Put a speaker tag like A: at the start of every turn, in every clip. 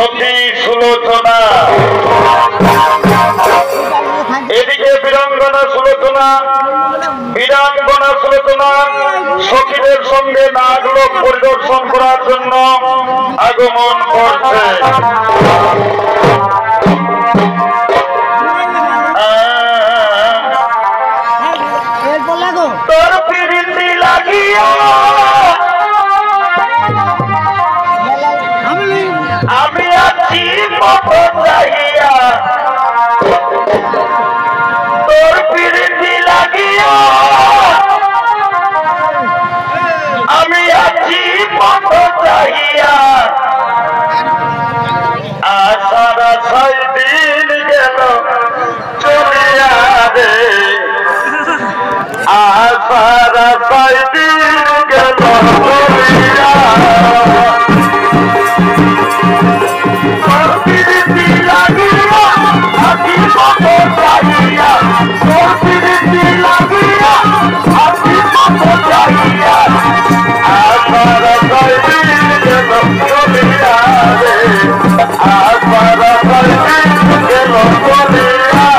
A: সখী সুলোচনা, এদিকে বীরাঙ্গনা সুলোচনা, বীরাঙ্গনা সুলোচনা সখীদের সঙ্গে নাগলোক পরিদর্শন করার জন্য আগমন করছে। তোর পিরিতি লাগিয়া আমি আছি মতো চাহিয়া, তোর পিরিতি লাগিয়া আমি আছি মতো চাহিয়া, আশার আশায় দিন গেল চলিয়া রে, আশার আশায় দিন গেল চলিয়া, তোর পিরিতি লাগিয়া আছি মতো চাহিয়া, তোর পিরিতি লাগিয়া আছি মতো চাহিয়া, আশার আশায় দিন গেল চলিয়া রে, আশার আশায় দিন গেল চলিয়া।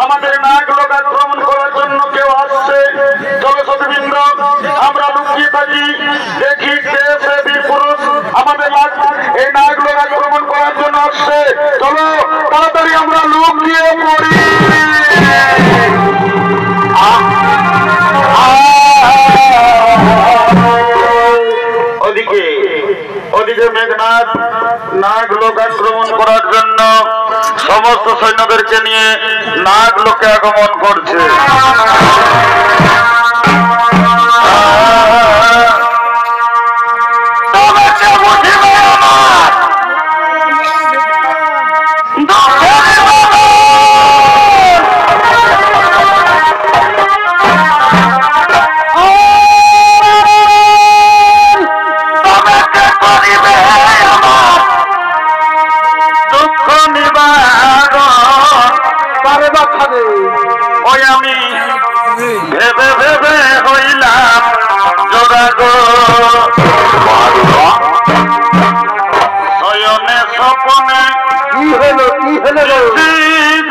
A: আমাদের নাগ লোক আক্রমণ করার জন্য কেউ আসছে নাকি দেখি কে দেবী পুরুষ আমাদের এই নাগগুলো আক্রমণ করার জন্য আসছে। চলো তাড়াতাড়ি আমরা লোক দিয়ে পড়ি। ওদিকে মেঘনাথ নাগ লোক আক্রমণ করার জন্য সমস্ত সৈন্যদেরকে নিয়ে নাগ লোকে আগমন করছে। ওই আমি ভেবে ভেবে হইলাম জোড়াগো শয়নে স্বপনে কি হলো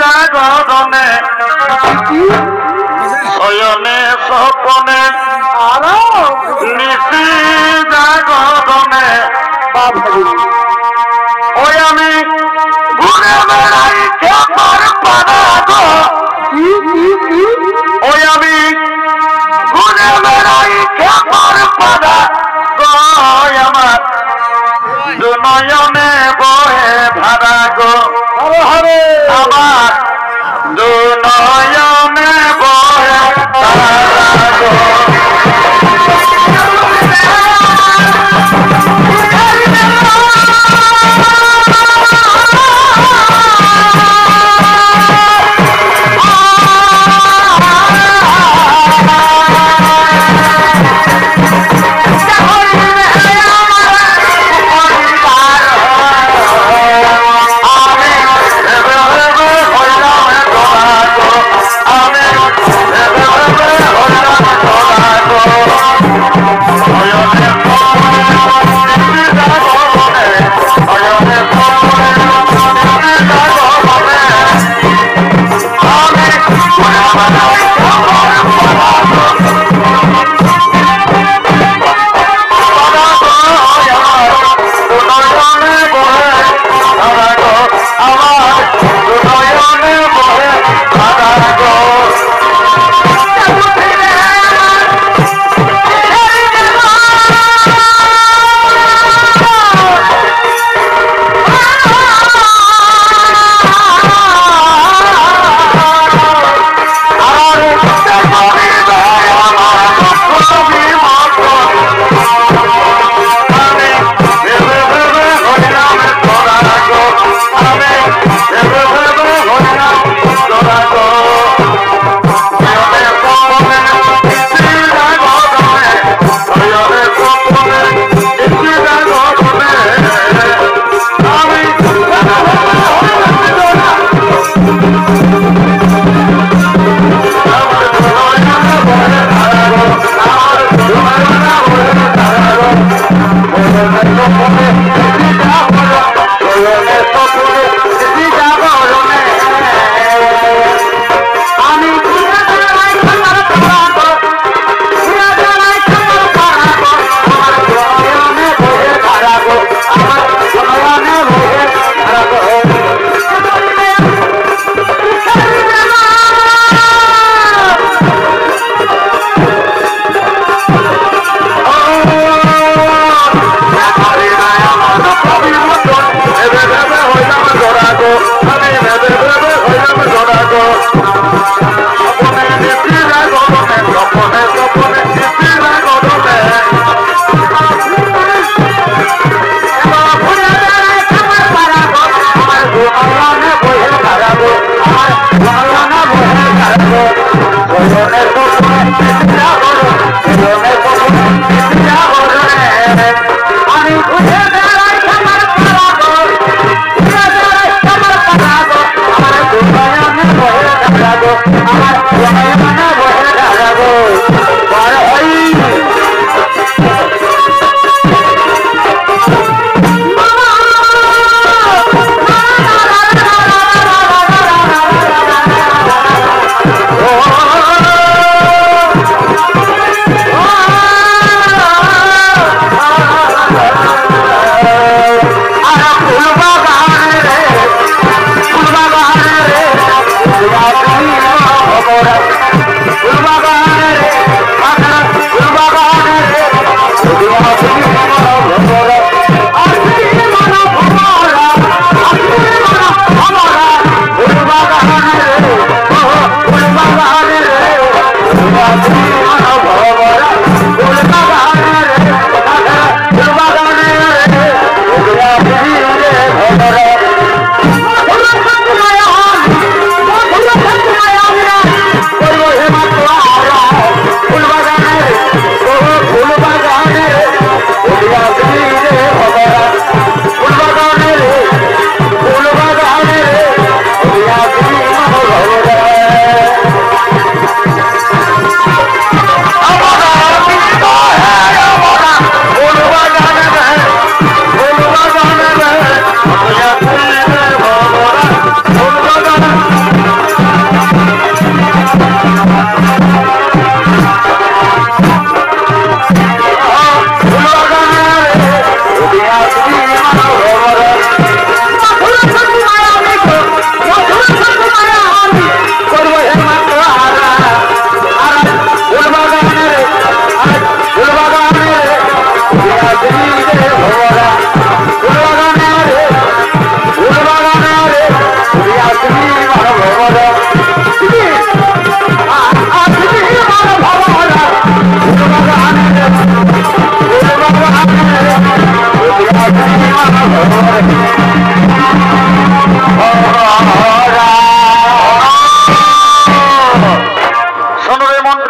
A: জাগরণে শয়নে স্বপনে নিশি জাগরণে ওই আমি ঘুরে বেড়াই কেমন পাড়া গো ওই আমি ঘুরে বেড়াই কেমন পাড়া গো আমার দুনয়নে বহে ধারা গো আমার দুনয়নে বহে ধারা গো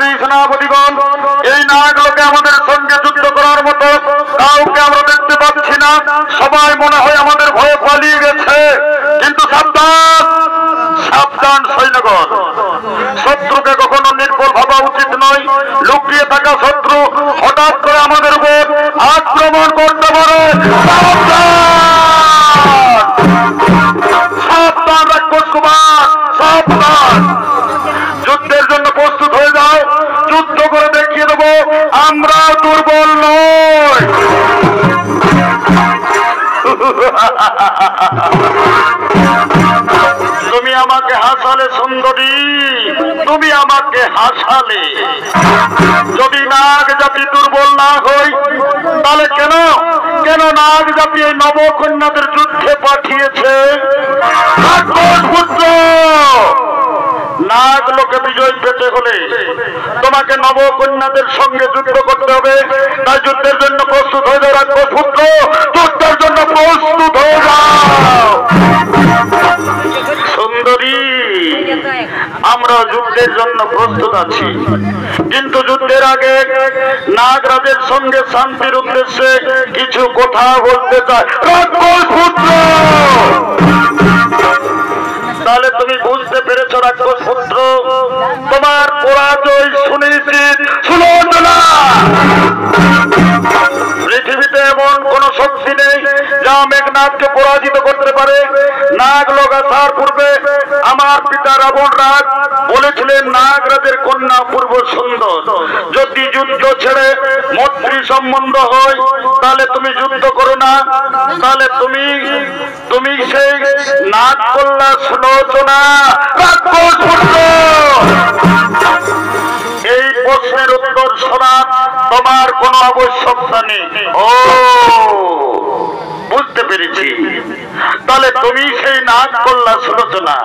A: মন্ত্রী সেনাপতিগণ, এই নাগ লোকে আমাদের সঙ্গে যুদ্ধ করার মতো কাউকে আমরা দেখতে পাচ্ছি না। সবাই মনে হয় আমাদের ভয়ে পালিয়ে গেছে। কিন্তু সাবধান সাবধান সৈন্যগণ, শত্রুকে কখনো নির্বল ভাবা উচিত নয়। লুকিয়ে থাকা শত্রু হঠাৎ করে আমাদের উপর আক্রমণ করতে পারে। সাবধান রাক্ষস কুমার, সাবধান। যুদ্ধের জন্য প্রস্তুত হয়ে যাও। যুদ্ধ করে দেখিয়ে দেবো আমরা দুর্বল নই। তুমি আমাকে হাসালে সুন্দরী, তুমি আমাকে হাসালে। যদি নাগ জাতি দুর্বল না হই তাহলে কেন কেন নাগ জাতি এই নবকন্যাদের যুদ্ধে পাঠিয়েছে? পুত্র, নাগ লোকে বিজয় পেতে হলে তোমাকে নবকন্যাদের সঙ্গে যুদ্ধ করতে হবে। তাই যুদ্ধের জন্য প্রস্তুত হয়ে যাও রাক্ষস পুত্র, যুদ্ধের জন্য প্রস্তুত হয়ে যাও। সুন্দরী, আমরা যুদ্ধের জন্য প্রস্তুত আছি, কিন্তু যুদ্ধের আগে নাগরাজের সঙ্গে শান্তির উদ্দেশ্যে কিছু কথা বলতে চাই। রাক্ষস পুত্র, তাহলে তুমি বুঝতে পেরেছ রাক্ষস পুত্র, তোমার পরাজয় সুনিশ্চিত। সুলোচনা, পৃথিবীতে এমন কোন শক্তি নেই যা মেঘনাথকে পরাজিত করতে পারে। নাগ লোক আসার পূর্বে আমার পিতা রাবণ রাজ বলেছিলেন নাগরাজের কন্যা পূর্ব সুন্দর। যদি যুদ্ধ ছেড়ে মৈত্রী সম্বন্ধ হয় তাহলে তুমি যুদ্ধ করো না, তাহলে তুমি সেই নাগ কন্যা সুলোচনা। রাক্ষস পুত্র, এই প্রশ্নের উত্তর শোনা তোমার কোনো আবশ্যকতা নেই। ও, বুঝতে পেরেছি। তাহলে তুমি সেই নাগ কন্যা সুলোচনা।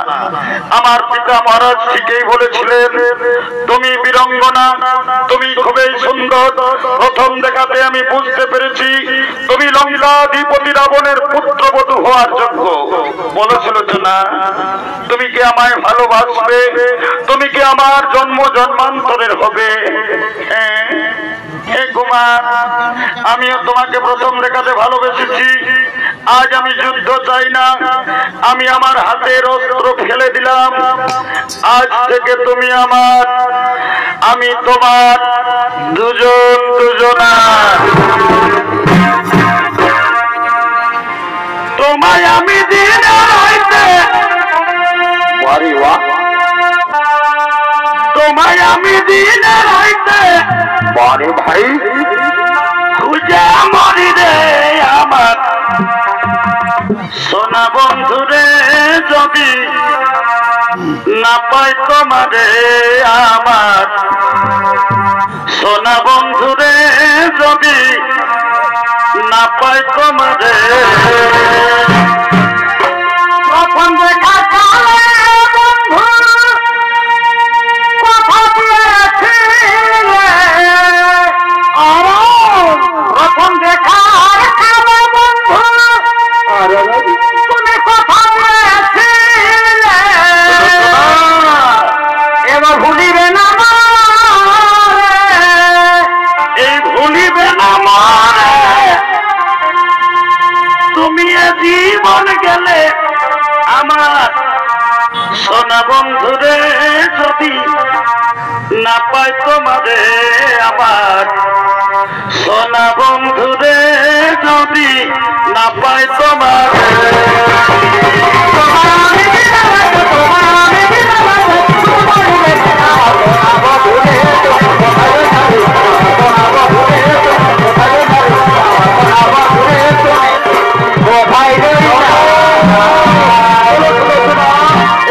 A: আমার পিতা মহারাজ ঠিকই বলেছিলেন, তুমি বীরঙ্গনা, তুমি খুবই সুন্দর। প্রথম দেখাতে আমি বুঝতে পেরেছি তুমি লঙ্কাধিপতি রাবণের পুত্রবধূ হওয়ার যোগ্য। বলো সুলোচনা, তুমি কি আমায় ভালোবাসবে? তুমি কি আমার জন্ম জন্মান্তরের হবে? হ্যাঁ হে কুমার, আমিও তোমাকে প্রথম দেখাতে ভালোবেসেছি। আজ আমি যুদ্ধ চাই না, আমি আমার হাতের অস্ত্র ফেলে দিলাম। আজ থেকে তুমি আমার, আমি তোমার, দুজন দুজনা। তোমায় আমি দিনে রাইতে, তোমায় আমি দিনে রাইতে বারে ভাই খুঁজে মরি রে আমার সোনা বন্ধুরে। যদি না পাই তোমারে আমার সোনা বন্ধুরে, যদি না পাই তোমারে। প্রথম দেখা প্রথম দেখার বন্ধু তুমি কথা দিয়েছিলে, এবার ভুলিবে না এই ভুলিবে না তুমি জীবন গেলে আমার সোনা বন্ধুরে। যদি না পাই তোমারে আমার সোনা বন্ধুরে, যদি না পাই তোমারে।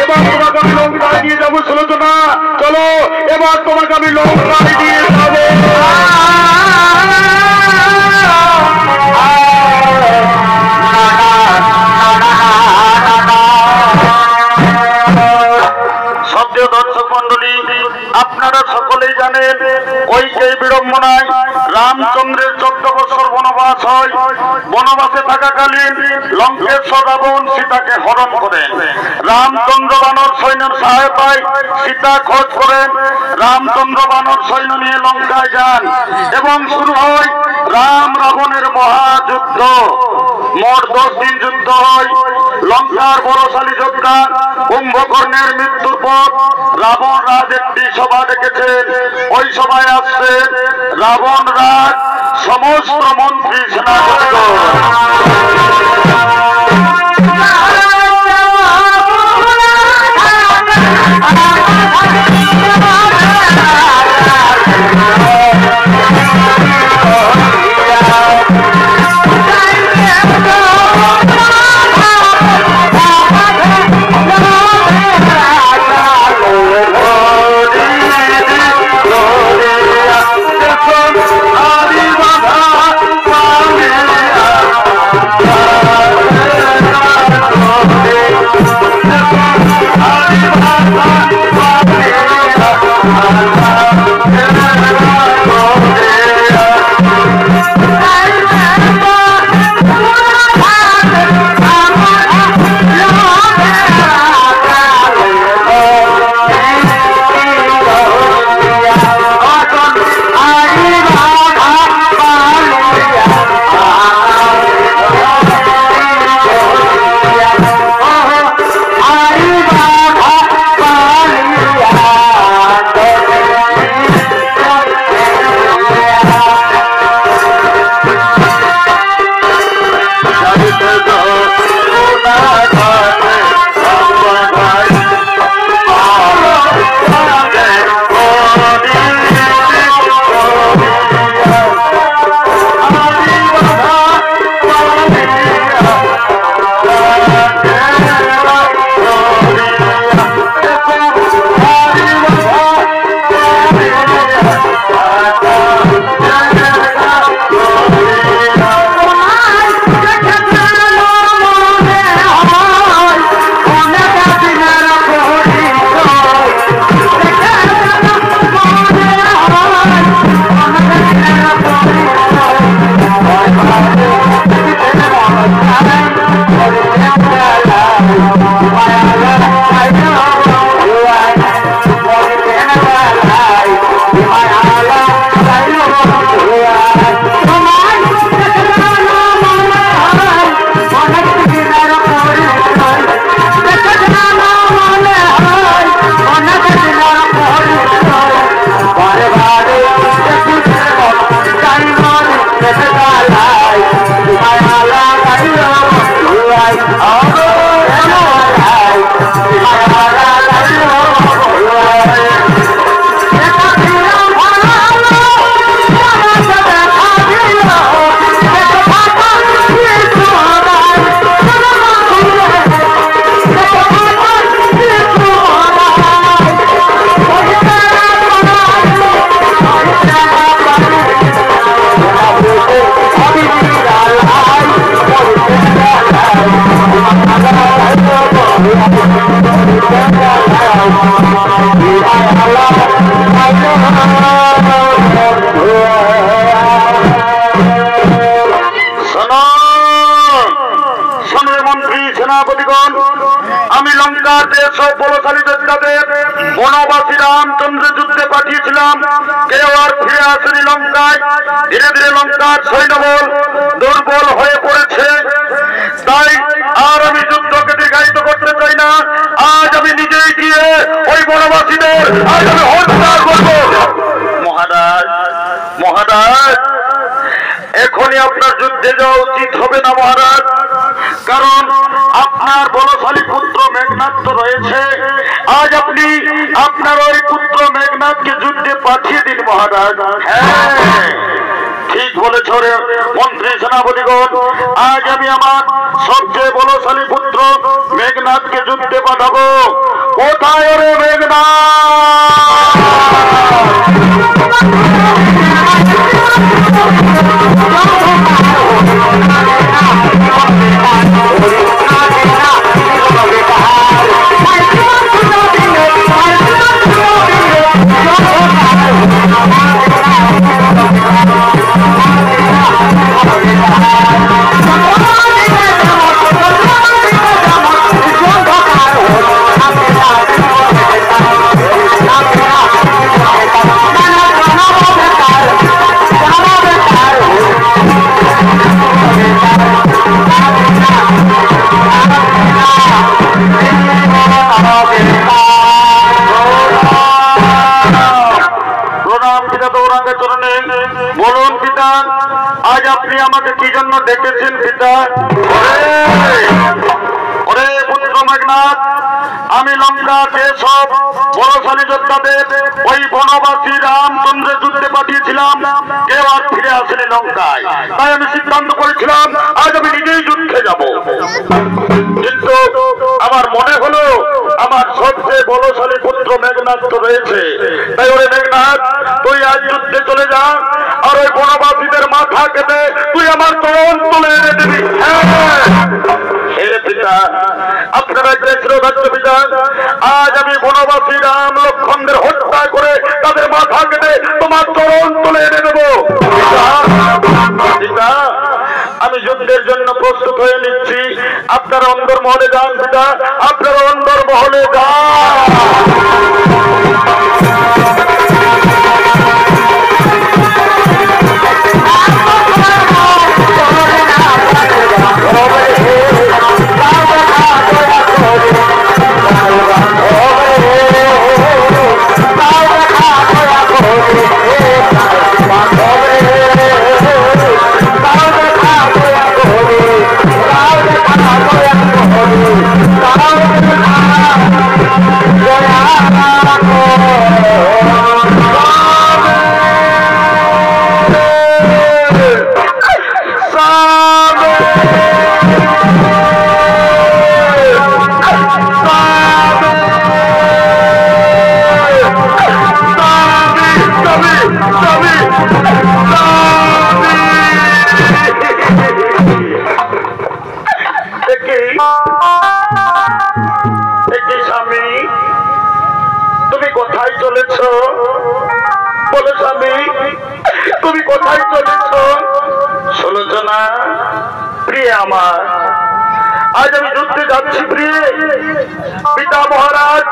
A: এবার তোমাকে আমি লঙ্কা দিয়ে যাবো সুলোচনা। চলো, এবার তোমাকে আমি লঙ্কা দিয়ে যাবো। দর্শক মন্ডলী, আপনারা সকলেই জানেন কইকেয়ী বিড়ম্বনায় রামচন্দ্রের 14 বছর বনবাস হয়। বনবাসে থাকাকালীন লঙ্কেশ্বর রাবণ সীতাকে হরণ করেন। রামচন্দ্র বানর সৈন্যের সহায়তায় সীতা খোঁজ করেন। রামচন্দ্র বানর সৈন্য নিয়ে লঙ্কায় যান এবং শুরু হয় রাম রাবণের মহাযুদ্ধ। মোট 10 দিন যুদ্ধ হয়। লঙ্কার বলশালী যোদ্ধা কুম্ভকর্ণের মৃত্যুর পর রাবণ রাজ একটি সভা ডেকেছেন। ওই সভায় আসছেন রাবণ রাজ, সমস্ত মন্ত্রী, সেনাপতিগণ। আমি লঙ্কার দেশ সব বলশালী যোদ্ধাদের বনবাসী রামচন্দ্র যুদ্ধে পাঠিয়েছিলাম, কেউ আর ফিরে আসেনি লঙ্কায়। ধীরে ধীরে লঙ্কার সৈন্যবল দুর্বল হয়ে পড়েছে। তাই আর আমি যুদ্ধকে দীর্ঘায়িত করতে চাই না। আজ আমি নিজেই গিয়ে ওই বনবাসীদের আজ আমি হত্যা করব। মহারাজ, মহারাজ, এখনই আপনার যুদ্ধে যাওয়া উচিত হবে না মহারাজ, কারণ আপনার বলশালী পুত্র মেঘনাদ তো রয়েছে। আজ আপনি আপনার ওই পুত্র মেঘনাদকে যুদ্ধে পাঠিয়ে দিন মহারাজ। হ্যাঁ, ঠিক বলেছ রে মন্ত্রী, সেনাপতিগণ। আজ আমি আমার সবচেয়ে বলশালী পুত্র মেঘনাদকে যুদ্ধে পাঠাবো। কোথায় রে মেঘনাদ? পাকে চরণে। বলুন পিতা, আজ আপনি আমাকে কি জন্য ডেকেছেন পিতা? ওরে পুত্র মেঘনাদ, আমি লঙ্কা যেসব বলশালী যোদ্ধাদের ওই বনবাসী রামচন্দ্রের যুদ্ধে পাঠিয়েছিলাম, কেউ আর ফিরে আসেনি লঙ্কায়। তাই আমি সিদ্ধান্ত করেছিলাম আজ আমি নিজেই যুদ্ধে যাব। কিন্তু আমার মনে হলো আমার সবচেয়ে বলশালী পুত্র মেঘনাদ তো রয়েছে। তাই ওরে মেঘনাদ, তুই আজ যুদ্ধে চলে যা, আর ওই বনবাসীদের মাথা কেটে তুই আমার চরণ তুলে এনে দিবি। হে পিতা, আপনারা শ্রদ্ধার্য পিতা, আজ আমি বনবাসী রাম লক্ষ্মণদের হত্যা করে তাদের মাথা কেটে তোমার চরণ তুলে এনে দেবো। পিতা, আমি যুদ্ধের জন্য প্রস্তুত হয়ে নিচ্ছি। আপনারা অন্দর মহলে যান পিতা, আপনারা অন্দর মহলে যান। তুমি কোথায় চলেছ? বলো স্বামী, তুমি কোথায় চলেছ? সুলোচনা প্রিয় আমার, আজ আমি যুদ্ধে যাচ্ছি প্রিয়। পিতা মহারাজ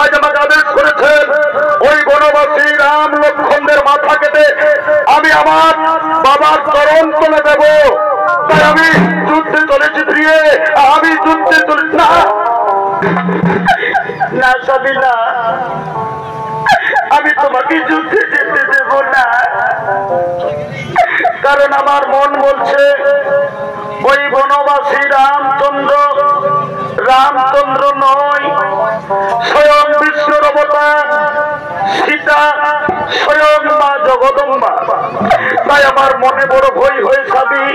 A: আজ আমাকে আদেশ করেছেন ওই বনবাসী রাম লক্ষ্মণদের মাথা কেটে আমি আমার বাবার চরণ তুলে দেব। তাই আমি যুদ্ধে চলেছি প্রিয়, আমি যুদ্ধে চলেছি। না না স্বামী না, আমি তোমাকে যুদ্ধে যেতে দেব না। কারণ আমার মন বলছে ওই বনবাসী রামচন্দ্র নয়, স্বয়ং বিষ্ণুর অবতার সীতা, স্বয়ং মা জগদম্বা। তাই আমার মনে বড় ভয় হয়ে স্বামী,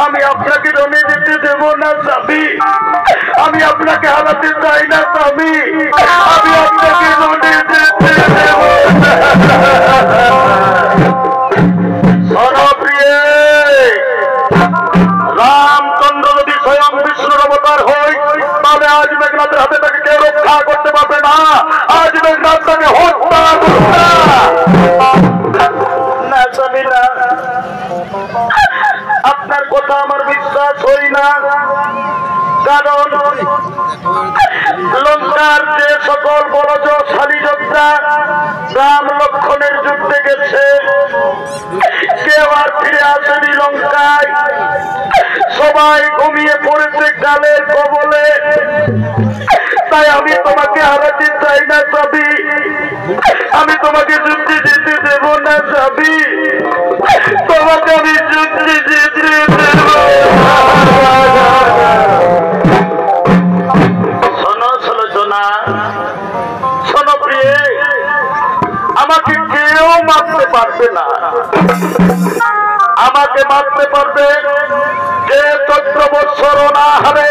A: আমি আপনাকে রণে যেতে দেব না স্বামী, আমি আপনাকে হারাতে চাই না স্বামী, আমি আপনাকে রণে যেতে দেব না। রামচন্দ্র যদি স্বয়ং বিষ্ণুর অবতার হয়, তাহলে আজ মেঘনাথের হাতে তাকে কেউ রক্ষা করতে পারবে না। আজ মেঘনাথ তাকে হত্যা করবে না স্বামী না। আপনার কথা আমার বিশ্বাস হই না, কারণ লঙ্কার যে সকল বলশালী যোদ্ধা রাম লক্ষ্মণের যুদ্ধে গেছে, কেউ আর ফিরে আসেনি লঙ্কায়। সবাই ঘুমিয়ে পড়েছে কালের কবলে। তাই আমি তোমাকে হারাতে চাই না স্বামী, আমি তোমাকে যুদ্ধে যেতে দেব না স্বামী, তোমাকে আমি যুদ্ধে যেতে দেব। শোনো সুলোচনা, শোনো প্রিয়ে, আমাকে কেউ মারতে পারবে না। আমাকে মারতে পারবে যে 14 বৎসর অনাহারে,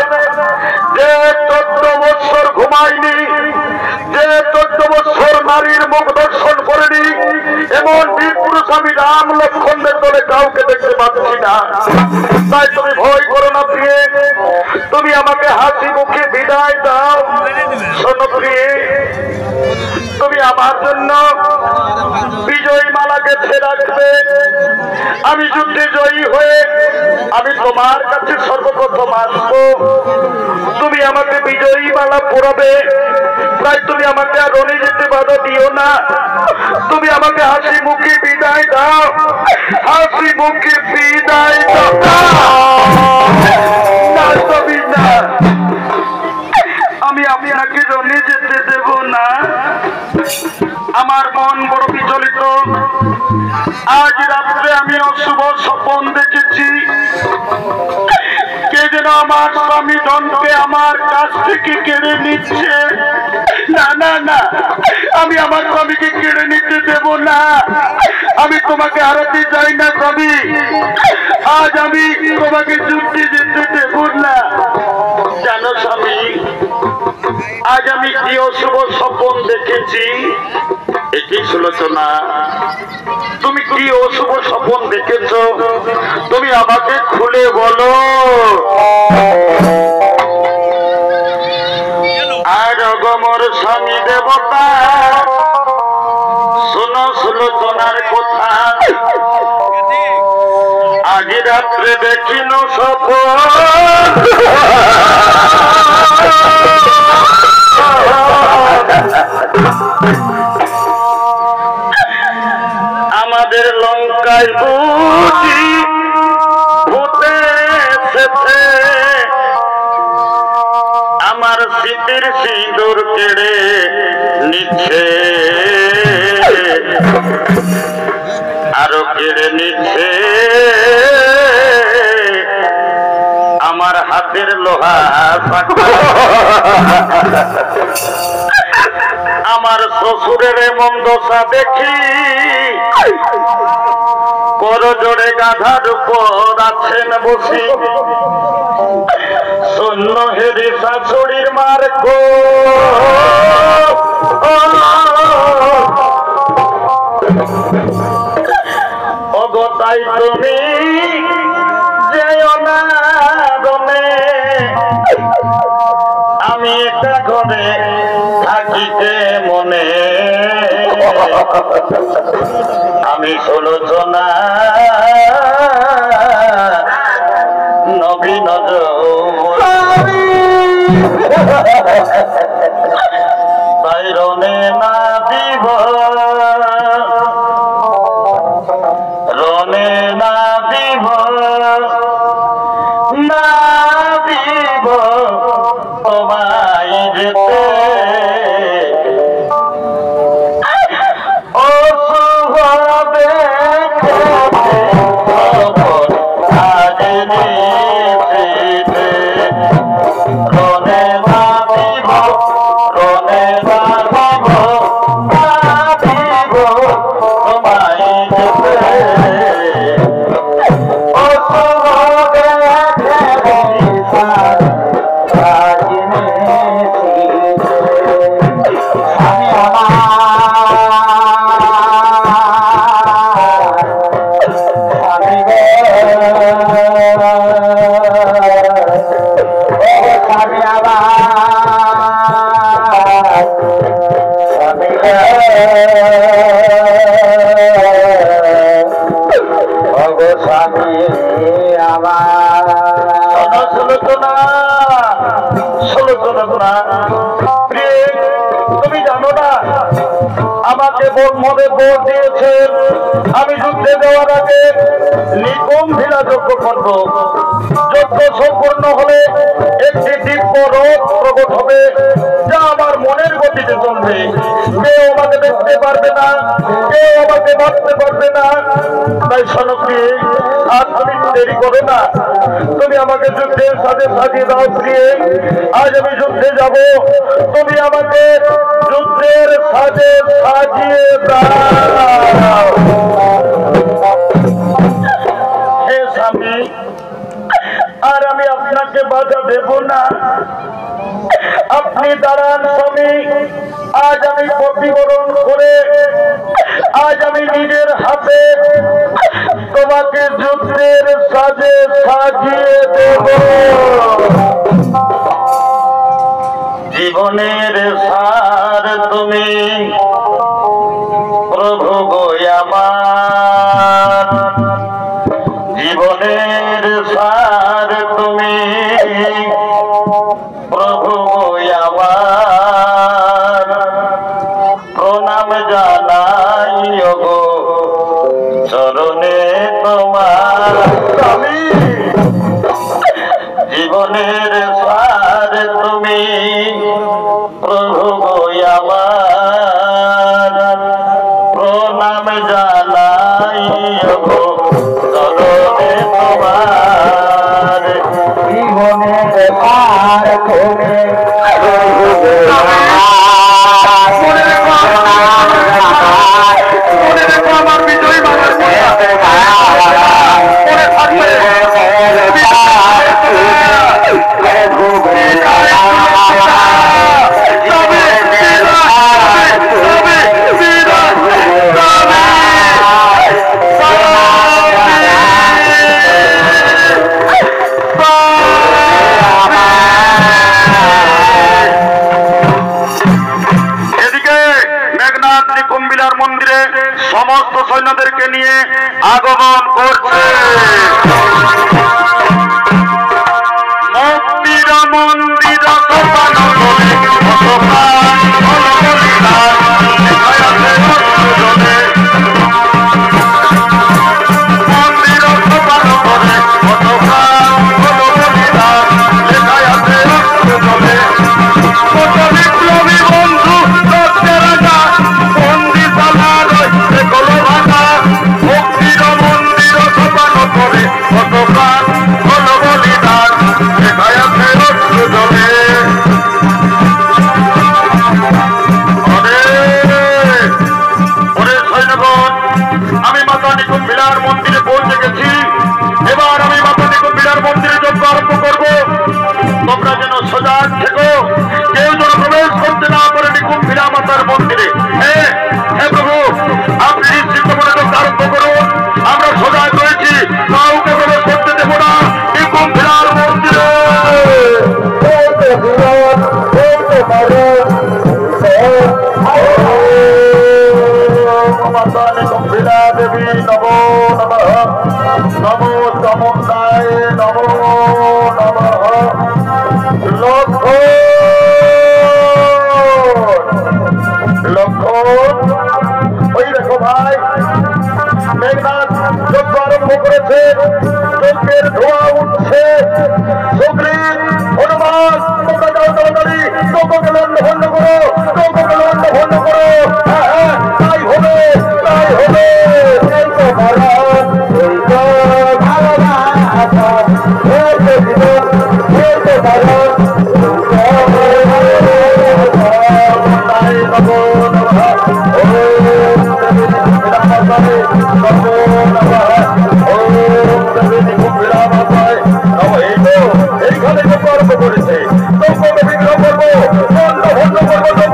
A: যে 14 বৎসর ঘুমায়নি, যে 14 বৎসর নারীর মুখ দর্শন করেনি, এমন বীর পুরুষ আমি রাম লক্ষ্মণদের দলে কাউকে দেখতে পাচ্ছি না। তাই তুমি ভয় করো না প্রিয়ে, তুমি আমাকে হাসি মুখে বিদায় দাও। শোনো প্রিয়ে, তুমি আমার জন্য বিজয়ী মালা গেঁথে রাখবে। আমি যুদ্ধে জয়ী হয়ে আমি তোমার কাছে সর্বপ্রথম আসবো। তুমি আমাকে বিজয়ী মালা পরাবে। তাই তুমি আমাকে আর রণে যেতে বাধা দিও না, তুমি আমাকে হাসি মুখে বিদায় দাও, হাসি মুখে বিদায় দাও। না, আমি আপনাকে রণে যেতে দেব না। আমার মন বড় বিচলিত। আজ রাত্রে আমি অশুভ স্বপ্ন দেখেছি, কে যেন আমার স্বামী ধনকে আমার কাছ থেকে কেড়ে নিচ্ছে। না না না, আমি আমার স্বামীকে কেড়ে নিতে দেব না। আমি তোমাকে হারাতে চাই না স্বামী। আজ আমি তোমাকে যুদ্ধে যেতে দেব না। জানো স্বামী, আজ আমি কি অশুভ স্বপ্ন দেখেছি? এটি সুলোচনা, তুমি কি অশুভ স্বপ্ন দেখেছ? তুমি আমাকে খুলে বলো। আর গমর স্বামী দেবতা, শোনো সুলোচনার কথা। আজ রাত্রে দেখিল স্বপ্ন, আমাদের লঙ্কায় বুঝি ভূতে এসেছে, আমার স্মৃতির সিঁদুর কেড়ে নিচ্ছে, আরো কেড়ে নিচ্ছে আমার হাতের লোহা। আমার শ্বশুরের এমন দশা দেখি, করজোড়ে গাধার উপর আছেন বসি, শূন্য হেরি শাশুড়ির মার গো। অগতাই তুমি যেও না গনে, আমি একটা ঘরে থাকিতে মনে, আমি সুলোচনা নবীন রনে না দিব, রনে না দিব, না দিব তোমায় যেতে। তুমি জানো না আমাকে মনে ভোট দিয়েছেন, আমি যুদ্ধে দেওয়ার আগে নিকুম্ভিলা যজ্ঞ করব। যজ্ঞ সম্পূর্ণ হলে একটি দিব্য রথ প্রকট হবে, যা আমার মনের গতিতে চলবে। কেউ আমাকে দেখতে পারবে না, কেউ আমাকে মারতে পারবে না। তাই সনপ্রিয়ে, আর তুমি দেরি করো না, তুমি আমাকে যুদ্ধের সাথে সাজিয়ে দাও প্রিয়ে। আজ আমি যুদ্ধে যাব, তুমি আমাকে যুদ্ধের সাথে সাজিয়ে দাও। হে স্বামী, আর আমি আপনাকে বাধা দেব না। আপনি দাঁড়ান স্বামী। আজ আমি প্রতিবরণ করে, আজ আমি নিজের হাতে তোমাকে যুদ্ধের সাজে সাজিয়ে দেব। জীবনের সার তুমি প্রভু গো আমার, জীবনের সার তুমি প্রভু গো আমার। প্রণাম জানাই গো চরণে তোমার, আমি জীবনের সার তুমি প্রভু গো আমার। নাম জানাই গো চরণে তোমার জীবনে পার করে আমার বিজয়ী বাবার মন্দিরে সমস্ত সৈন্যদেরকে নিয়ে আগমন করছে। মন্দির মন্দির মন্দিরে পৌঁছে গেছি। এবার আমি মাতা নিকুম্বিলার মন্দিরে যজ্ঞ আরম্ভ করব। তোমরা যেন সজাগ থেকো, কেউ যেন প্রবেশ করতে না পারে নিকুম্বিলা মাতার মন্দিরে। হ্যাঁ প্রভু, আপনি নিশ্চিত করে যজ্ঞ আরম্ভ করুন। আমরা সজাগ রয়েছি, কাউকে প্রবেশ করতে দেব না নিকুম্বিলার মন্দিরে। মাতা নিকুম্বিলা দেবী নমো নমঃ, নমো চামুণ্ডায় নমো নমঃ। লক্ষণ লক্ষণ, ওই দেখো ভাই, মেঘনাথ যজ্ঞ আরম্ভ করেছে, যজ্ঞের ধোঁয়া উঠছে। সুগ্রীব, হনুমান, তোমরা যাও তাড়াতাড়ি, যজ্ঞকে লন্ড ভন্ড করো, যজ্ঞকে লন্ড ভন্ড করো। হ্যাঁ, তাই হবে, তাই হবে। এইখানে আরম্ভ করেছে, তোমরা বিগ্রহ করবো, বন্ধ বন্ধ করবো,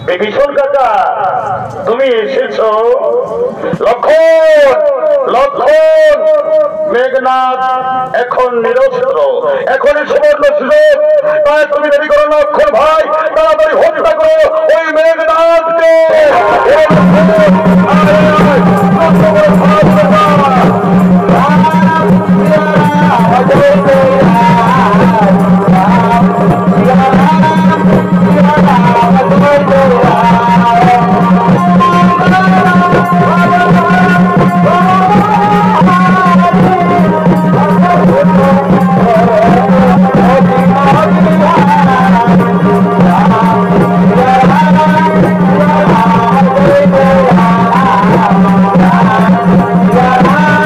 A: বিভীষণ কাকা, তুমি এসেছো। লক্ষণ লক্ষণ, মেঘনাথ এখন নিরস্ত্র, এখনই সুবর্ণ সুযোগ। তাই তুমি দেরি করো লক্ষণ ভাই, তাড়াতাড়ি হত্যা করো ওই মেঘনাথকে। Yeah.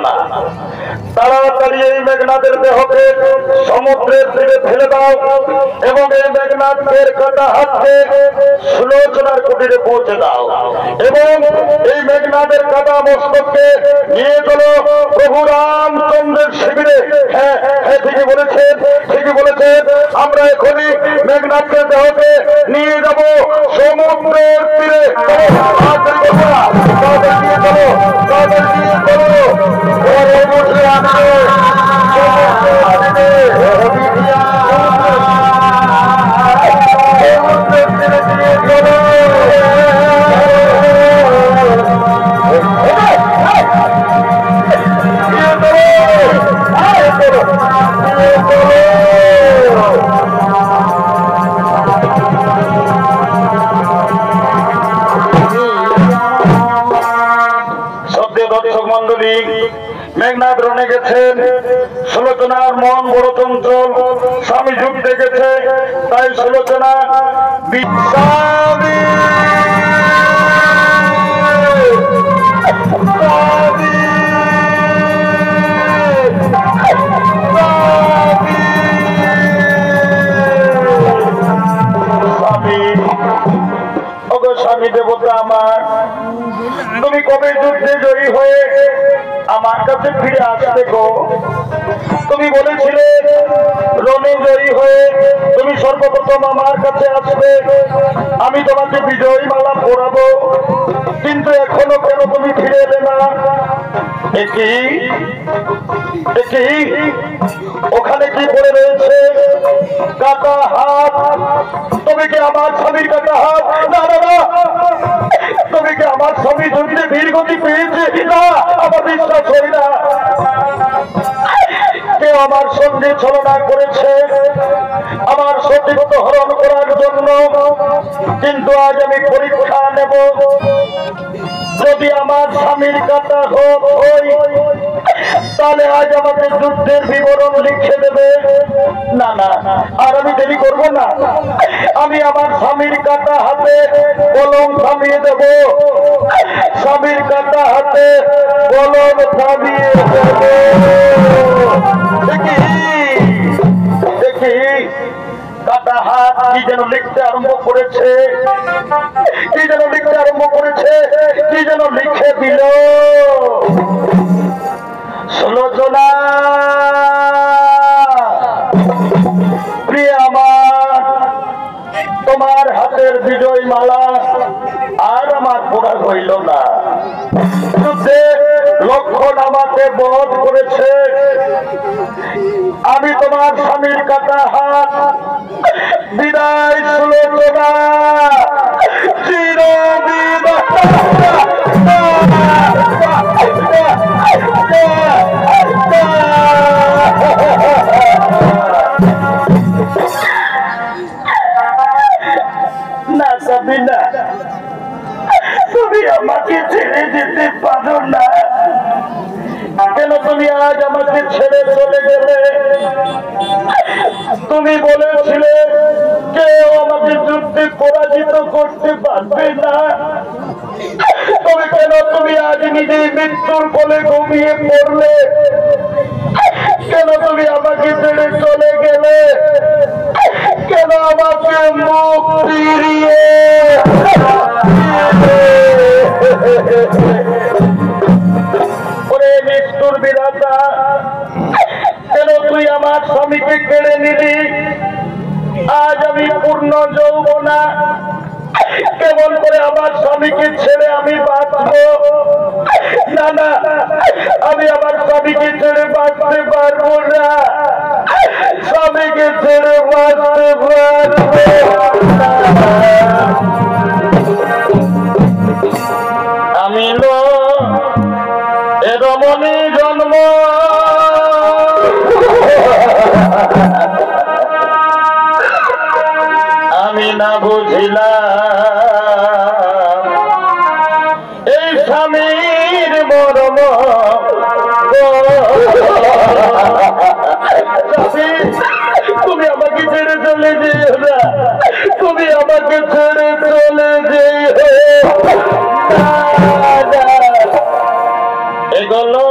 A: না। তাড়াতাড়ি এই মেঘনাদের দেহকে সমুদ্রের তীরে ফেলে দাও এবং এই মেঘনাদের কাটা হাতকে সুলোচনার কুটিরে পৌঁছে দাও এবং এই মেঘনাদের কাটা মস্তককে নিয়ে চলো প্রভু রামচন্দ্রের শিবিরে। হ্যাঁ হ্যাঁ, ঠিকই বলেছেন, ঠিকই বলেছেন। আমরা এখনই মেঘনাদের দেহকে নিয়ে যাব সমুদ্রের তীরে। তাড়াতাড়ি নিয়ে চলো, তাড়াতাড়ি নিয়ে চলো। মেঘনাথ রনে গেছেন, সুলোচনার মন বড় চঞ্চল, স্বামী যুগ দেখেছে, তাই সুলোচনা স্বামী স্বামী দেবতা আমার, তুমি কবে যুদ্ধে জয়ী হয়ে আমার কাছে ফিরে আসবে গো? তুমি বলেছিলে রণে জয়ী হয়ে তুমি সর্বপ্রথম আমার কাছে আসবে, আমি তোমাকে বিজয়ী মালা পরাবো, কিন্তু এখনো কেন তুমি ফিরে এলে না? একই ওখানে কি পড়ে রয়েছে? কাটা হাত। তুমি কি আমার স্বামীর কাটা হাত? না না না, তুমি কি আমার স্বামী যুদ্ধে বীর গতি পেয়েছে? না, আমার বিশ্বাস করি না। কেউ আমার সঙ্গে ছলনা করেছে আমার সতীত্ব হরণ করার জন্য, কিন্তু আজ আমি পরীক্ষা নেব, যদি আমার স্বামীর কাটা হই তাহলে আজ আমাকে যুদ্ধের বিবরণ লিখে দেবে। না না, আর আমি দেরি করব না, আমি আমার স্বামীর কাটা হাতে কলম থামিয়ে দেব, স্বামীর কাটা হাতে কলম থামিয়ে দেব। দেখি দেখি কাটা হাত কি যেন লিখতে আরম্ভ করেছে, কি যেন লিখতে আরম্ভ করেছে, কি যেন লিখে দিল। সুলোচনা প্রিয় আমার, তোমার হাতের বিজয় মালা আর আমার পড়া হইল না। যুদ্ধে লক্ষণ আমাকে বধ করেছে, আমি তোমার স্বামীর কাটা হাত বিদায় সুলোচনা, না সাবিনা, তুমি আমাকে ছেড়ে যেতে পারো না। কেন তুমি আজ আমাকে ছেড়ে চলে গেলে? তুমি বলেছিলে কেউ আমাকে যুদ্ধে পরাজিত করতে পারবে না, তবে কেন তুমি আজ নিজেই মৃত্যুর কোলে ঘুমিয়ে পড়লে? কেন তুমি আমাকে ছেড়ে চলে গেলে? কেন আমাকে মুখ ফিরিয়ে ওরে মৃত্যুর বিধাতা, কেন তুই আমার স্বামীকে কেড়ে নিলি? আজ আমি পূর্ণ যৌবনা, কেমন করে আমার স্বামীকে ছেড়ে আমি বাঁচবো? না না, আমি আমার স্বামীকে ছেড়ে বাঁচতে পারবো না, স্বামীকে ছেড়ে বাঁচতে পারবো না। আমি রমণী জন্ম, আমি না বুঝিলাম এই স্বামীর মরম। তুমি আমাকে ছেড়ে চলে যেও না, তুমি আমাকে ছেড়ে চলে যেও। এগুলো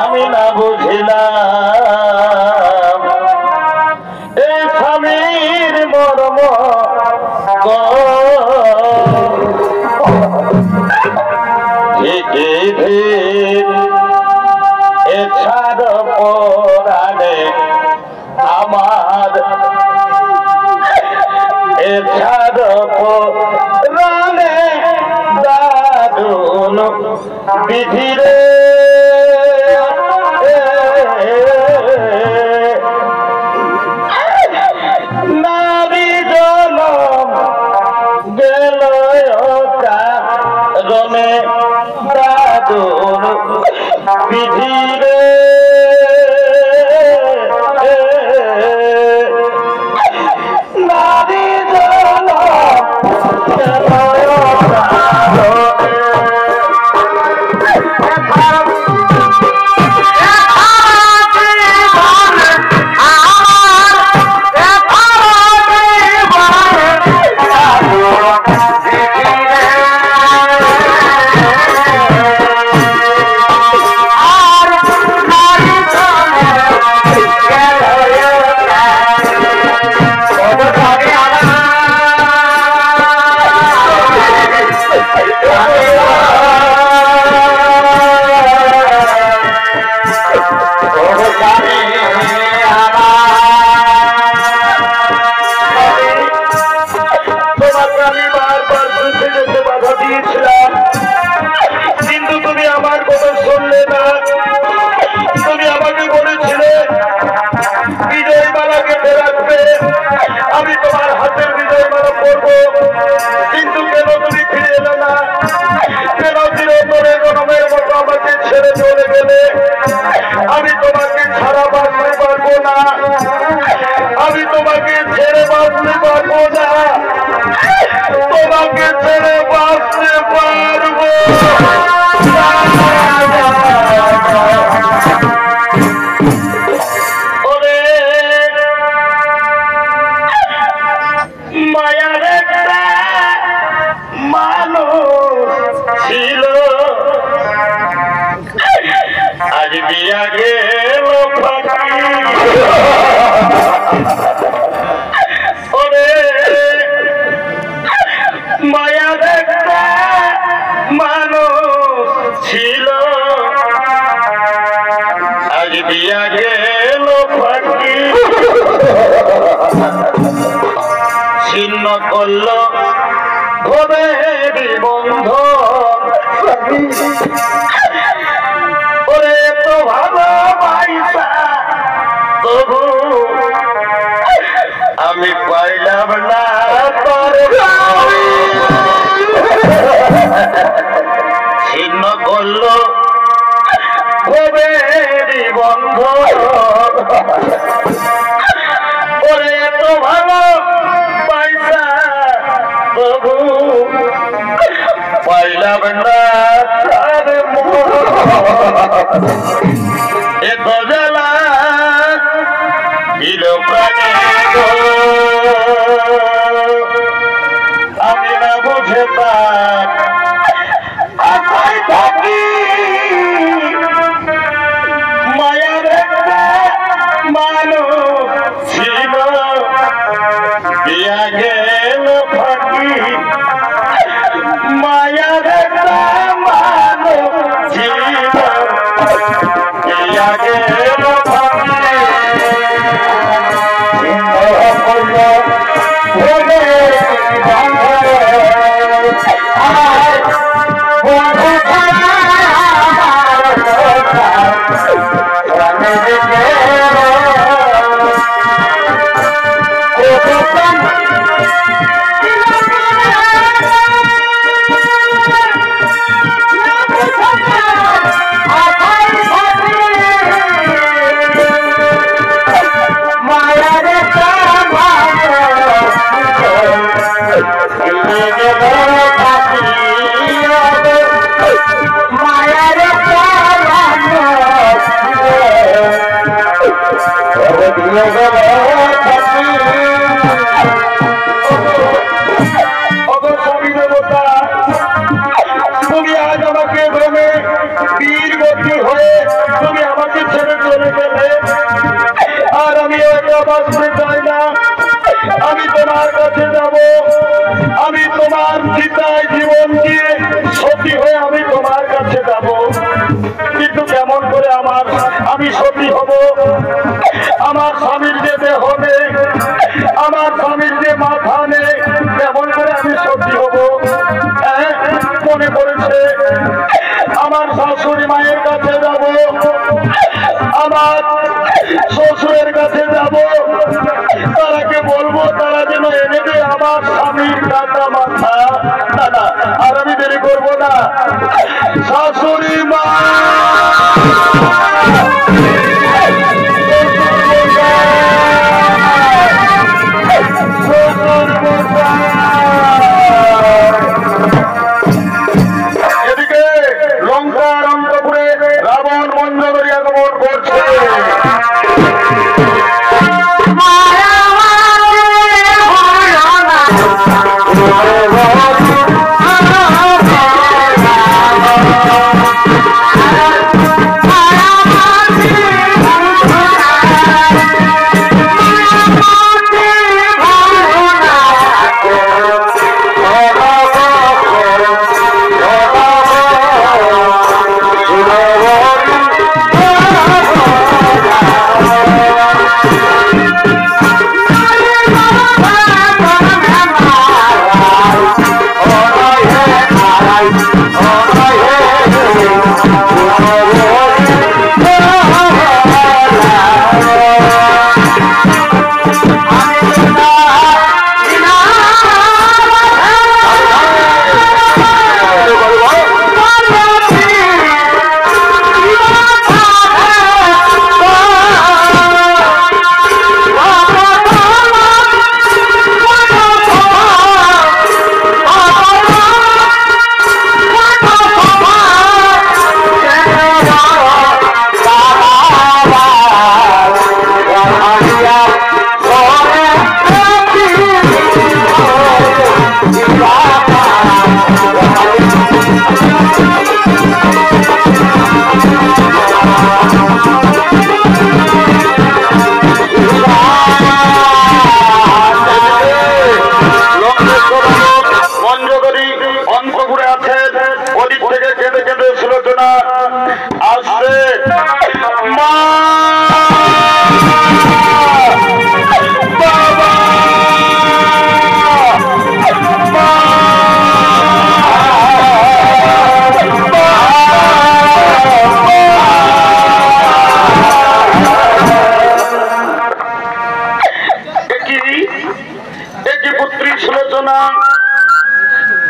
A: আমি না বুঝিলাম এই স্বামীর মর্ম এছাড় পরাণে আমার এছাড় পরাণে দারুণ বিধিরে নারী জনম গেল কারণে দারুণ বিধিরে নারী জনম গেল কিন্তু তুমি আমার কথা শুনলে না। তুমি আমাকে বলেছিলে বিজয় মালাকে রাখবে, আমি তোমার হাতের বিজয় মালা পরবো, কিন্তু কেন তুমি ফিরে এলে না? কেন চিরতরে গরমের মতো আমাকে ছেড়ে চলে গেলে? আমি তোমাকে ছাড়া বাঁচতে পারবো না, আমি তোমাকে ছেড়ে বাঁচতে পারবো না, তোমাকে ছেড়ে বাঁচতে পারবো ওরে মায়ার একটা মানুষ ছিল, আজ বিয়া গেল ওরে মায়ার একটা মানুষ ছিল, আজ বিয়া গেল ফাঁকি ছিন্ন করল ঘরের বন্ধ। ওরে তো ভালো পয়সা তবু আমি পাইলাম না তোর ছিন্ন করল ঘরের বন্ধ। ওরে এত ভালো পয়সা তবু পাইলাম না তার এত জ্বালা দিল প্রাণে আমি না বুঝে তার আশায় থাকি। মায়ার একটা মানুষ ছিল, বিয়া গেল ফাঁকি। মায়ার একটা মানুষ ছিল, বিয়া গেল ফাঁকি। শাশুড়ি মায়ের কাছে যাব, আমার শ্বশুরের কাছে যাব, তারাকে বলবো তারা যেন এনে দেয় আমার স্বামীর কাটা মাথা। না না, আর আমি দেরি করবো না। শাশুড়ি মা, এদিকে লঙ্কার অন্তপুরে রাবণ মঞ্জরি আগমন করছে।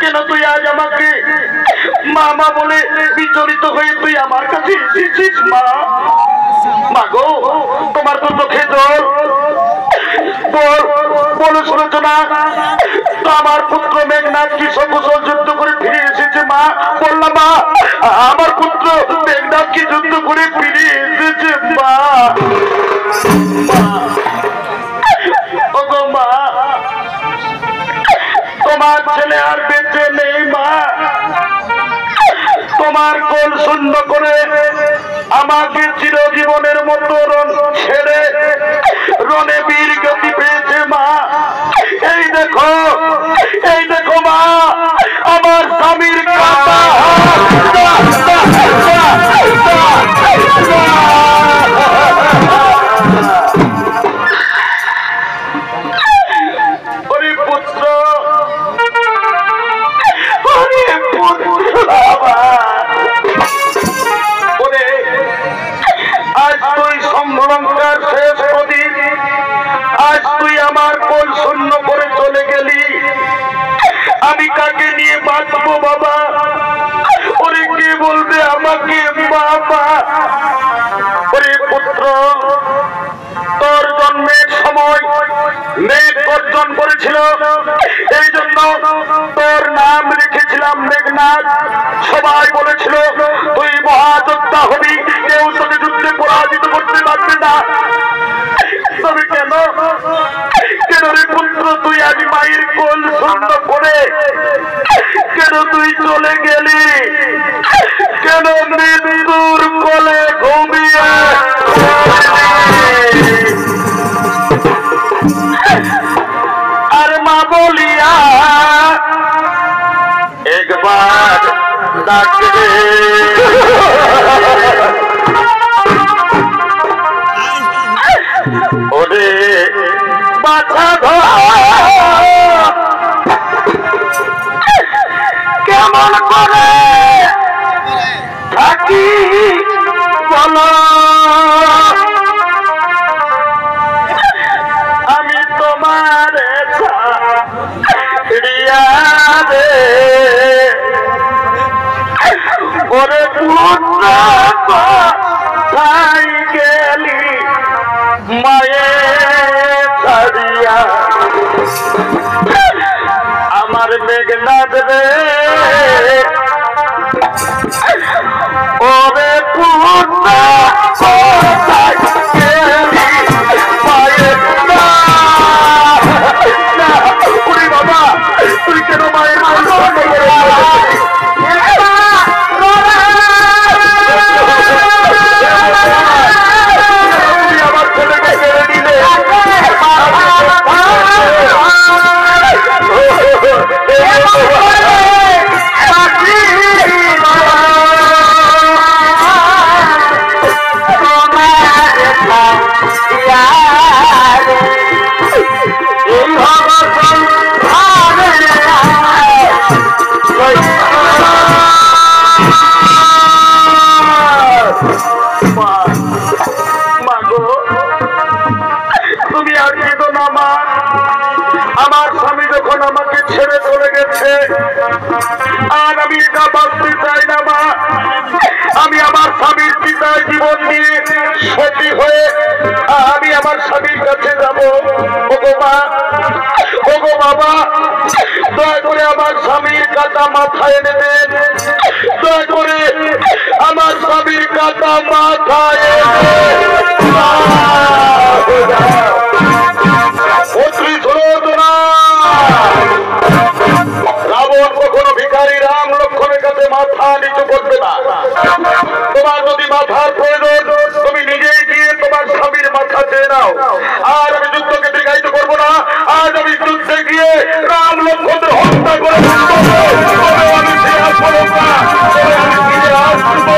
A: কেন তুই আজ আমাকে মামা বলে বিচলিত হয়ে তুই আমার কাছে এসেছিস? মা, মা গো, তোমার তো চোখে জল। বলো সুলোচনা, আমার পুত্র মেঘনাথ কি সকুশল যুদ্ধ করে ফিরে এসেছে? মা, বললাম মা, আমার পুত্র মেঘনাথ কি যুদ্ধ করে ফিরে এসেছে? মা, ওগো মা, তোমার ছেলে আর বেঁচে নেই। মা, তোমার কোল শূন্য করে আমাকে চিরজীবনের মতো ছেড়ে রণে বীর গতি পেয়েছে। মা, এই দেখো, এই দেখো মা, আমার স্বামীর কাটা আমার কোল শূন্য করে চলে গেলি, আমি কাকে নিয়ে বাঁচবো বাবা? ওরে কে বলবে আমাকে বাবা? ওরে পুত্র, তোর জন্মের সময় মেঘ গর্জন করেছিল, এই জন্য তোর নাম রেখেছিলাম মেঘনাথ। সবাই বলেছিল তুই মহাযোদ্ধা হবি, কেউ তোকে যুদ্ধে পরাজিত করতে পারবে না। তবে কেন কেন রে পুত্র, তুই আজ মায়ের কোল শূন্য করে কেন তুই চলে গেলি? কেন মৃত্যুর কোলে ঘুমিয়ে আর মা বলিয়া একবার ডাকবে? ওরে বাছা কেমন করে থাকি বলো আমি তোমার রিয়া রে ওরে পুত্র ভাই গেলি মায়ে ছাড়িয়া আমার মেঘনাথ রে ওরে পুত্র ভাই গেলি মায়ে উনি বাবা তুই কেন মায়ের আমার ছেলেকে কেড়ে দিলে তুমি আর কেঁদো না মা আমার স্বামী যখন আমাকে ছেড়ে চলে গেছে আর আমি এটা বাঁচতে চাই না মা আমি আমার স্বামীর পিতায় জীবন দিয়ে সতী হয়ে আমি আমার স্বামীর কাছে যাব ওগো মা ওগো বাবা দয়া করে আমার স্বামীর কাটা মাথায় এনে দেন দয়া করে আমার স্বামীর কাটা মাথায় রাবণ কখনো ভিখারি রাম লক্ষ্মণের কাছে মাথা নিচু করবে না তোমার যদি মাথার প্রয়োজন তুমি নিজেই গিয়ে তোমার স্বামীর মাথা চেয়ে নাও আর আমি যুদ্ধকে দীর্ঘায়িত করবো না আজ আমি যুদ্ধে গিয়ে রাম লক্ষ্মণদের হত্যা করে আমি ফিরে আসবো না আমি ফিরে আসবো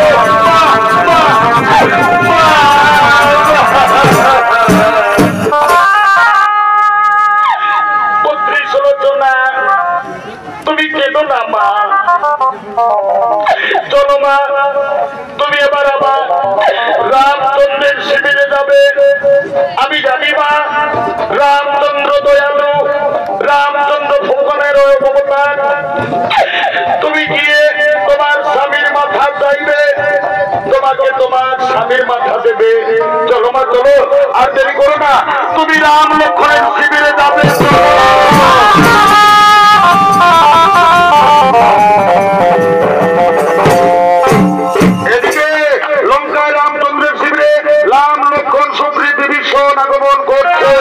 A: তুমি কেঁদো না মা চলো মা তুমি এবার আবার রামচন্দ্রের শিবিরে যাবে আমি জানি মা রামচন্দ্র দয়ালু রামচন্দ্র ভগবানের অবতার তুমি গিয়ে তোমার স্বামীর মাথা চাইবে তোমাকে তোমার স্বামীর মাথা দেবে চলো মা চলো আর দেরি করো না তুমি রাম লক্ষ্মণের শিবিরে যাবে এদিকে লঙ্কায় রামচন্দ্রের শিবিরে রাম লক্ষ্মণ সুগ্রীব ভীষণ আগমন করছে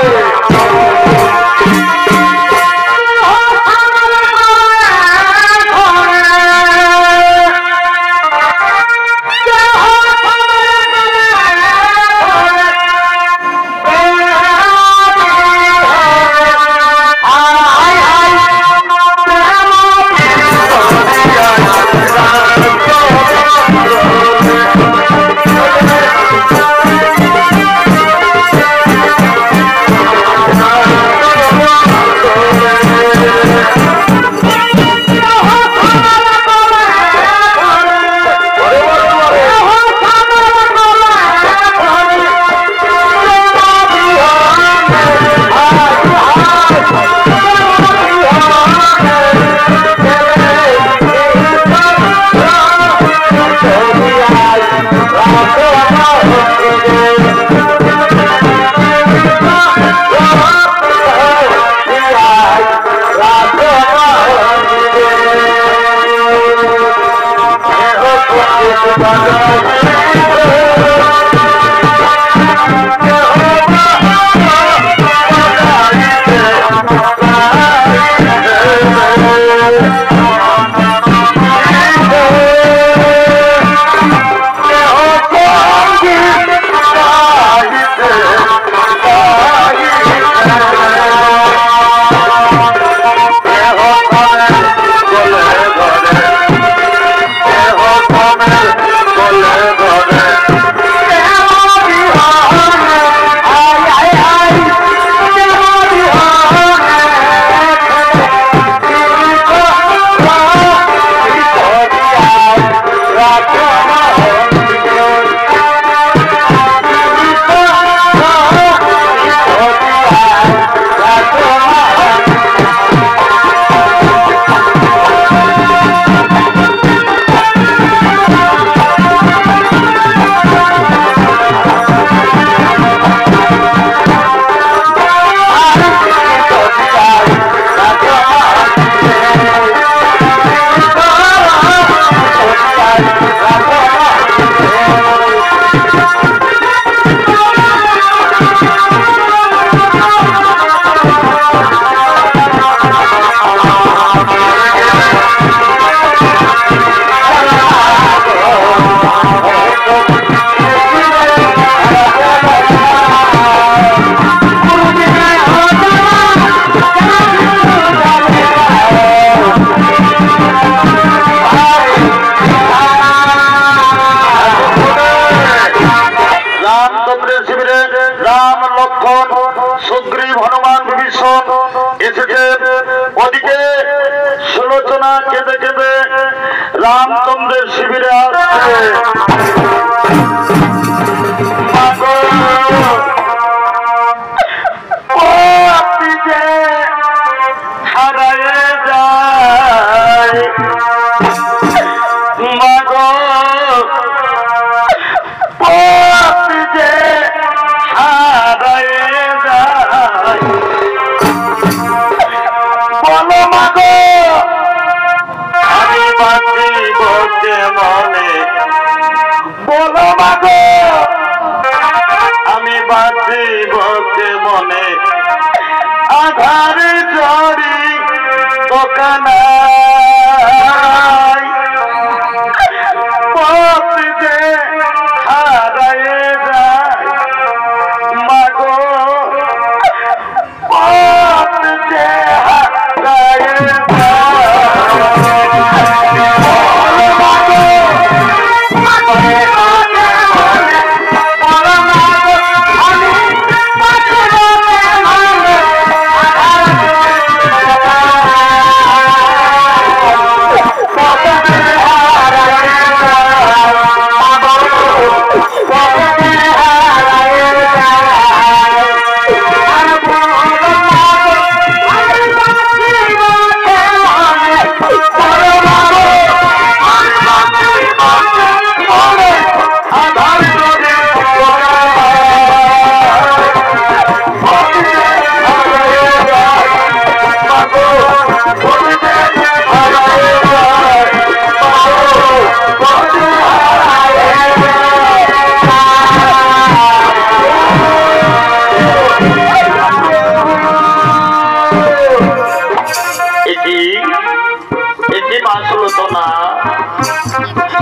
A: কেঁদে রামচন্দ্রের শিবিরে আসছে। ও আপনি যে হারায়ে যায় মাগো, ও আপনি যে হারায়ে যায় বলো মাগো আমি বাঁচিব কেমনে, বলো মাগো আমি বাঁচিব কেমনে, আধারে জড়ি দোকানায় পথ যে হারায়ে যায় মাগো, পথ যে হারায়ে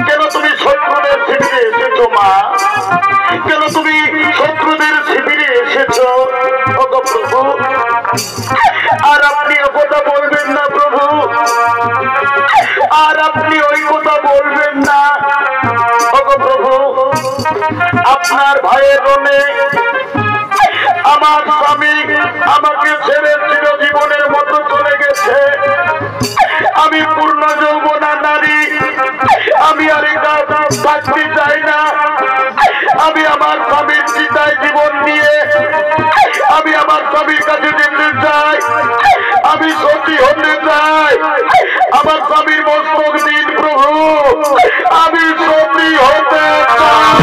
A: কেন তুমি শত্রুদের শিবিরে এসেছো মা, কেন তুমি শত্রুদের শিবিরে এসেছো প্রভু, আর আপনি কথা বলবেন না প্রভু, আর আপনি ওই কথা বলবেন না প্রভু। আপনার ভাইয়ের রণে আমার স্বামী আমাকে ছেড়ে চিরজীবনের মতো চলে গেছে, আমি পূর্ণ যৌবনা নারী, আমি আর এটা থাকতে চাই না, আমি আমার স্বামীর চিতায় জীবন নিয়ে আমি আমার স্বামীর কাছে যেতে চাই, আমি সতী হতে চাই, আমার স্বামীর মস্তক দিন প্রভু, আমি সতী হতে চাই।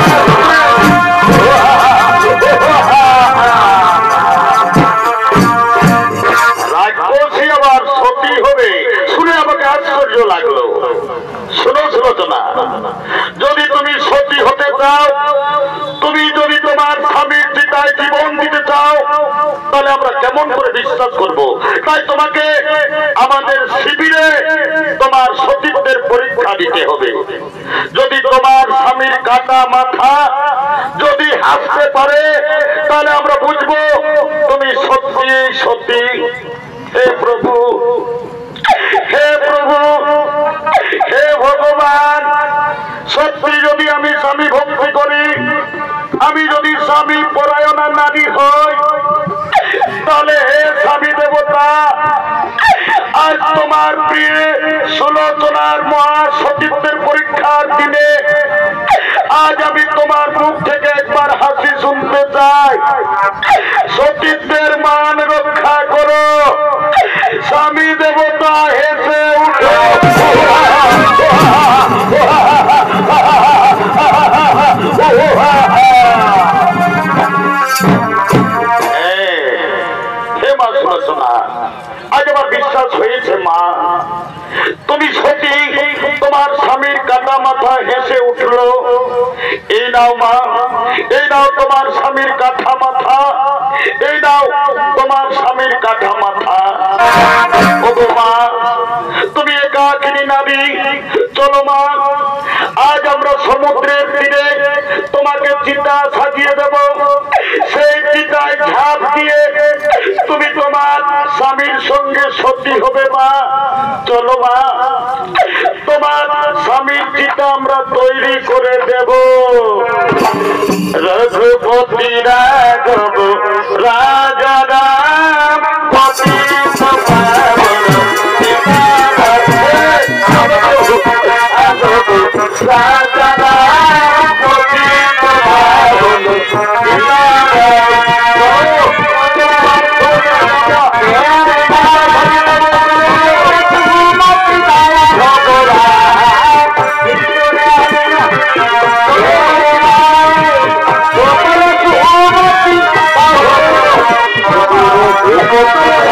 A: রাক্ষসী আবার সতী হবে শুনে আমাকে আশ্চর্য লাগলো। শোনো সুলোচনা, যদি তুমি সতী হতে চাও, তুমি যদি তোমার স্বামীর চিতায় জীবন দিতে চাও, তাহলে আমরা কেমন করে বিশ্বাস করব? তাই তোমাকে আমাদের শিবিরে তোমার সতীত্বের পরীক্ষা দিতে হবে। যদি তোমার স্বামীর কাটা মাথা যদি হাসতে পারে, তাহলে আমরা বুঝবো তুমি সত্যি সত্যি। হে প্রভু, হে প্রভু, হে ভগবান, সত্যি যদি আমি স্বামী ভক্তি করি, আমি যদি স্বামী পরায়ণা নারী হই, তাহলে হে স্বামী দেবতা, আজ তোমার প্রিয় সুলোচনার মহা সতীত্বের পরীক্ষার দিনে আজ আমি তোমার মুখ থেকে একবার হাসি শুনতে চাই। সতীত্বের মান রক্ষা করো স্বামী দেবতা, হেসে উঠো। হে মা সুলোচনা, আজ আমার বিশ্বাস হয়েছে মা, তুমি সত্যি তোমার স্বামীর কাটা মাথা হেসে উঠলো। এই নাও মা, এই নাও তোমার স্বামীর কাটা মাথা, এই নাও তোমার স্বামীর কাটা মাথা। ওগো মা, তুমি একাকিনী নারী, চলো মা, আজ আমরা সমুদ্রের তীরে তোমাকে চিতা সাজিয়ে দেব, সেই চিতায় ঝাঁপ দিয়ে তুমি তোমার স্বামীর সঙ্গে সতী হবে মা। চলো মা, তোমার স্বামীর চিতা আমরা তৈরি করে দেব। রঘুপতি রাঘব রাজা রাম পতি
B: Raghu